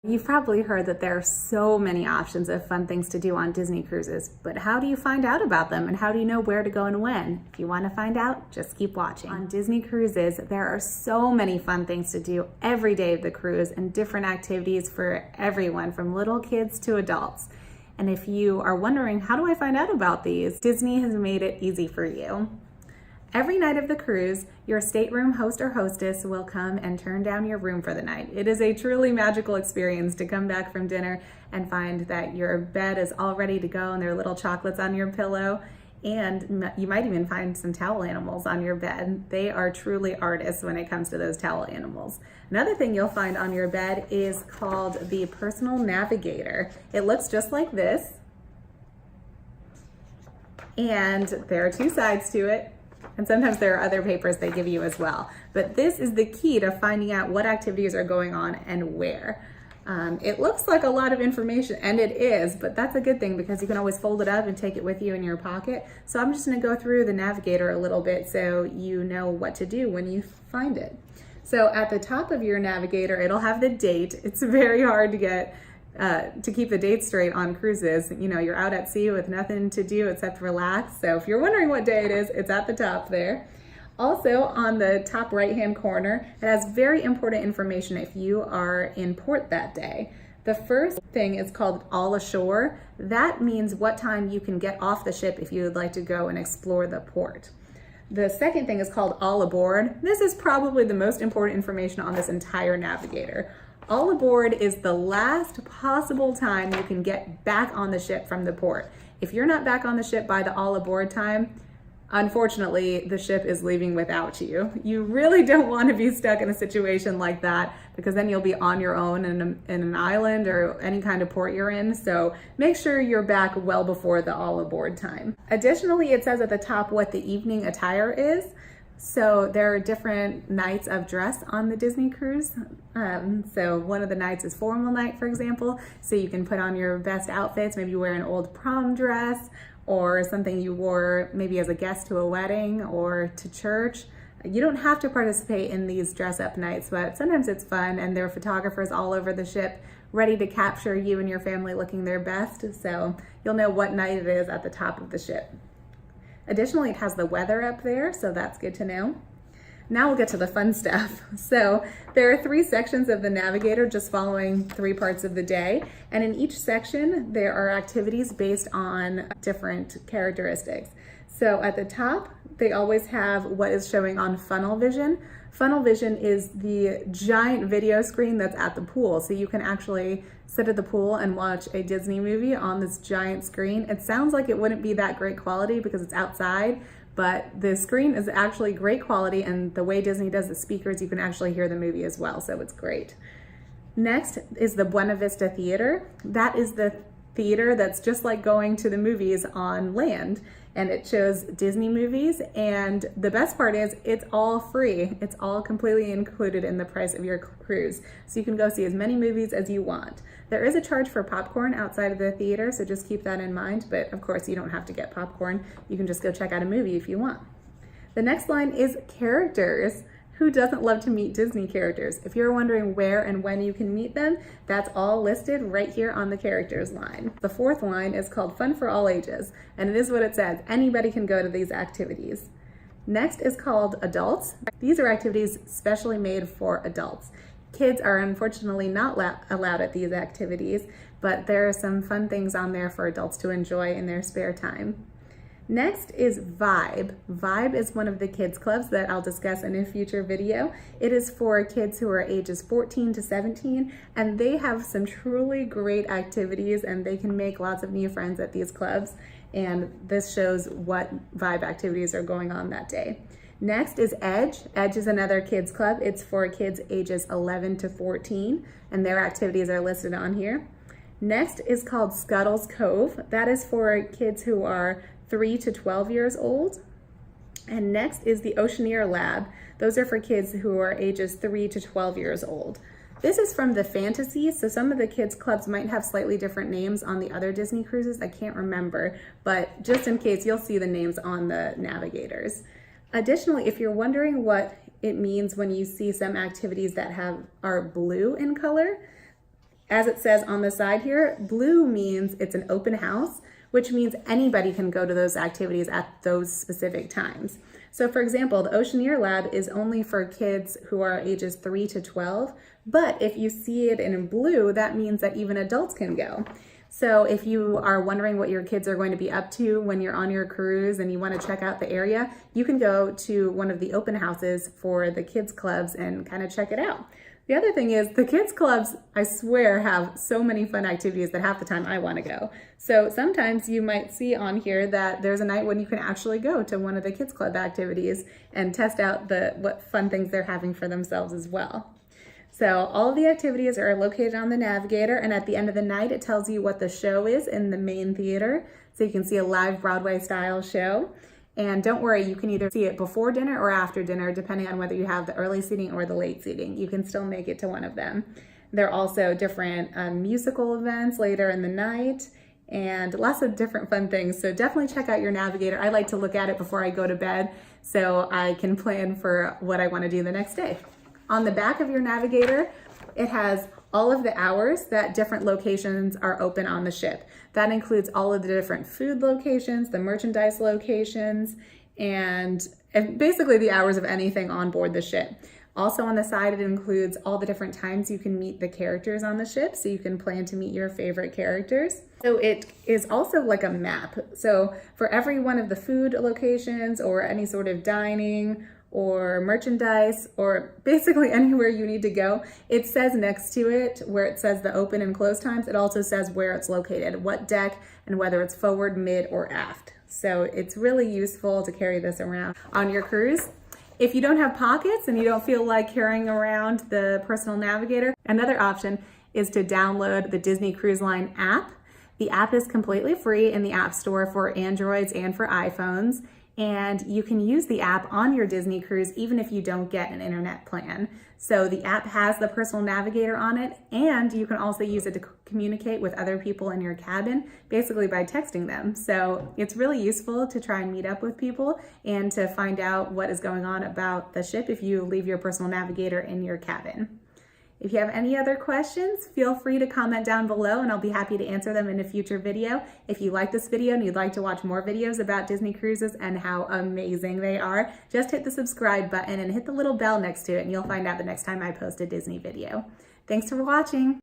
You've probably heard that there are so many options of fun things to do on Disney cruises, but how do you find out about them and how do you know where to go and when? If you want to find out, just keep watching. On Disney cruises, there are so many fun things to do every day of the cruise and different activities for everyone from little kids to adults. And if you are wondering, how do I find out about these? Disney has made it easy for you. Every night of the cruise, your stateroom host or hostess will come and turn down your room for the night. It is a truly magical experience to come back from dinner and find that your bed is all ready to go and there are little chocolates on your pillow, and you might even find some towel animals on your bed. They are truly artists when it comes to those towel animals. Another thing you'll find on your bed is called the Personal Navigator. It looks just like this, and there are two sides to it. And sometimes there are other papers they give you as well. But this is the key to finding out what activities are going on and where. It looks like a lot of information, and it is, but that's a good thing because you can always fold it up and take it with you in your pocket. So I'm just gonna go through the Navigator a little bit so you know what to do when you find it. So at the top of your Navigator, it'll have the date. It's very hard to get to keep the dates straight on cruises. You know, you're out at sea with nothing to do except relax. So if you're wondering what day it is, it's at the top there. Also on the top right-hand corner, it has very important information if you are in port that day. The first thing is called all ashore. That means what time you can get off the ship if you would like to go and explore the port. The second thing is called all aboard. This is probably the most important information on this entire Navigator. All aboard is the last possible time you can get back on the ship from the port. If you're not back on the ship by the all aboard time, unfortunately, the ship is leaving without you. You really don't want to be stuck in a situation like that because then you'll be on your own in an island or any kind of port you're in. So make sure you're back well before the all aboard time. Additionally, it says at the top what the evening attire is. So there are different nights of dress on the Disney cruise. So one of the nights is formal night, for example. So you can put on your best outfits. Maybe you wear an old prom dress or something you wore maybe as a guest to a wedding or to church. You don't have to participate in these dress up nights, but sometimes it's fun, and there are photographers all over the ship ready to capture you and your family looking their best. So you'll know what night it is at the top of the ship. Additionally, it has the weather up there, so that's good to know. Now we'll get to the fun stuff. So there are 3 sections of the Navigator, just following 3 parts of the day. And in each section, there are activities based on different characteristics. So at the top, they always have what is showing on funnel vision. Funnel vision is the giant video screen that's at the pool. So you can actually sit at the pool and watch a Disney movie on this giant screen. It sounds like it wouldn't be that great quality because it's outside, but the screen is actually great quality, and the way Disney does the speakers, you can actually hear the movie as well, so it's great. Next is the Buena Vista Theater. That is the theater that's just like going to the movies on land, and it shows Disney movies, and the best part is it's all free. It's all completely included in the price of your cruise, so you can go see as many movies as you want. There is a charge for popcorn outside of the theater, so just keep that in mind, but of course you don't have to get popcorn. You can just go check out a movie if you want. The next line is characters. Who doesn't love to meet Disney characters? If you're wondering where and when you can meet them, that's all listed right here on the characters line. The 4th line is called Fun for All Ages, and it is what it says. Anybody can go to these activities. Next is called Adults. These are activities specially made for adults. Kids are unfortunately not allowed at these activities, but there are some fun things on there for adults to enjoy in their spare time. Next is Vibe. Vibe is one of the kids clubs that I'll discuss in a future video. It is for kids who are ages 14 to 17, and they have some truly great activities, and they can make lots of new friends at these clubs. And this shows what Vibe activities are going on that day. Next is Edge. Edge is another kids club. It's for kids ages 11 to 14, and their activities are listed on here. Next is called Scuttle's Cove. That is for kids who are 3 to 12 years old. And next is the Oceaneer Lab. Those are for kids who are ages 3 to 12 years old. This is from the Fantasy, so some of the kids clubs might have slightly different names on the other Disney cruises. I can't remember, but just in case, you'll see the names on the Navigators. Additionally, if you're wondering what it means when you see some activities that are blue in color, As it says on the side here, blue means it's an open house, which means anybody can go to those activities at those specific times. So for example, the Oceaneer Lab is only for kids who are ages 3 to 12, but if you see it in blue, that means that even adults can go. So if you are wondering what your kids are going to be up to when you're on your cruise and you want to check out the area, you can go to one of the open houses for the kids clubs and kind of check it out. The other thing is the kids clubs, I swear, have so many fun activities that half the time I want to go. So sometimes you might see on here that there's a night when you can actually go to one of the kids club activities and test out what fun things they're having for themselves as well. So all of the activities are located on the Navigator, and at the end of the night it tells you what the show is in the main theater, so you can see a live Broadway style show. And don't worry, you can either see it before dinner or after dinner, depending on whether you have the early seating or the late seating. You can still make it to one of them. There are also different musical events later in the night and lots of different fun things. So definitely check out your Navigator. I like to look at it before I go to bed so I can plan for what I want to do the next day. On the back of your Navigator, it has all of the hours that different locations are open on the ship. That includes all of the different food locations, the merchandise locations, and basically the hours of anything on board the ship. Also on the side, it includes all the different times you can meet the characters on the ship, so you can plan to meet your favorite characters. So it is also like a map. So for every one of the food locations or any sort of dining or merchandise, or basically anywhere you need to go, it says next to it where it says the open and close times, it also says where it's located, what deck, and whether it's forward, mid, or aft. So it's really useful to carry this around on your cruise. If you don't have pockets and you don't feel like carrying around the Personal Navigator, another option is to download the Disney Cruise Line app. The app is completely free in the App Store for Androids and for iPhones. And you can use the app on your Disney cruise even if you don't get an internet plan. So the app has the Personal Navigator on it, and you can also use it to communicate with other people in your cabin, basically by texting them. So it's really useful to try and meet up with people and to find out what is going on about the ship if you leave your Personal Navigator in your cabin. If you have any other questions, feel free to comment down below and I'll be happy to answer them in a future video. If you like this video and you'd like to watch more videos about Disney cruises and how amazing they are, just hit the subscribe button and hit the little bell next to it and you'll find out the next time I post a Disney video. Thanks for watching.